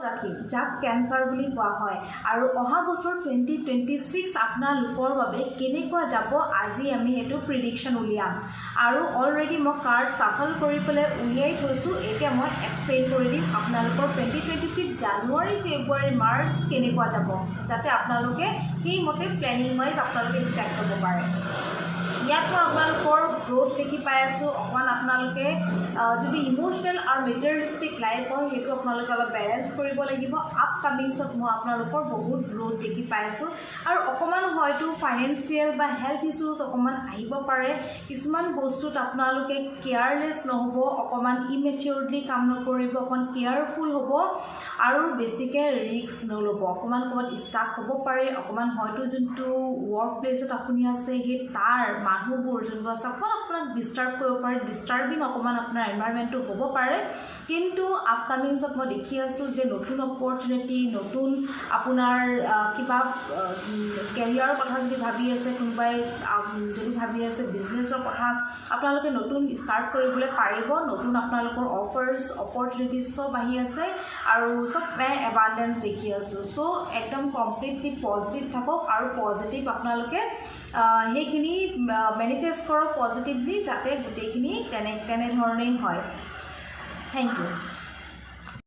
ৰাখি যাক কেঞ্চাৰ বুলি কোৱা হয় আৰু অহা বছৰ 2026 আপোনালোকৰ বাবে কেনেকুৱা যাব আজি আমি সেইটো প্ৰিডিকশ্যন উলিয়াম আৰু অলৰেডি মই কাৰ্ড সাফল কৰি পেলাই উলিয়াই থৈছোঁ এতিয়া মই এক্সপ্লেইন কৰি দিম আপোনালোকৰ 2026 জানুৱাৰী ফেব্ৰুৱাৰী মাৰ্চ কেনেকুৱা যাব যাতে আপোনালোকে সেইমতে প্লেনিং ৱাইজ আপোনালোকে ষ্টাৰ্ট কৰিব পাৰে ইয়াত মই আপোনালোকৰ গ্ৰোথ দেখি পাই আছোঁ অকণমান আপোনালোকে যদি ইম'চনেল আৰু মেটেৰিয়েলিষ্টিক লাইফ হয় সেইটো আপোনালোকে অলপ বেলেঞ্চ কৰিব লাগিব আপকামিংছত মই আপোনালোকৰ বহুত গ্ৰোথ দেখি পাই আছোঁ আৰু অকণমান হয়তো ফাইনেন্সিয়েল বা হেল্থ ইছ্যুজ অকণমান আহিব পাৰে কিছুমান বস্তুত আপোনালোকে কেয়াৰলেছ নহ'ব অকণমান ইমেচিয়ৰলি কাম নকৰিব অকণমান কেয়াৰফুল হ'ব আৰু বেছিকৈ ৰিস্ক নল'ব অকণমান ক'ৰবাত ষ্টাক হ'ব পাৰে অকণমান হয়তো যোনটো ৱৰ্ক প্লেচত আপুনি আছে সেই তাৰ মানুহবোৰ যোনবোৰ আছে অকণমান আপোনাক ডিষ্টাৰ্ব কৰিব পাৰে ডিষ্টাৰ্বিং অকণমান আপোনাৰ এনভাইৰনমেণ্টটো হ'ব পাৰে কিন্তু আপকামিংছত মই দেখি আছোঁ যে নতুন অপৰচুনিটি নতুন আপোনাৰ কিবা কেৰিয়াৰৰ কথা যদি ভাবি আছে কোনোবাই যদি ভাবি আছে বিজনেছৰ কথা আপোনালোকে নতুন ষ্টাৰ্ট কৰিবলৈ পাৰিব নতুন আপোনালোকৰ অফাৰ্ছ অপৰচুনিটিজ চব আহি আছে আৰু চব মই এবাণ্ডেঞ্চ দেখি আছোঁ চ' একদম কমপ্লিটলি পজিটিভ থাকক আৰু পজিটিভ আপোনালোকে সেইখিনি মেনিফেষ্ট কৰক পজিটিভলি যাতে গোটেইখিনি তেনেধৰণেই হয় থেংক ইউ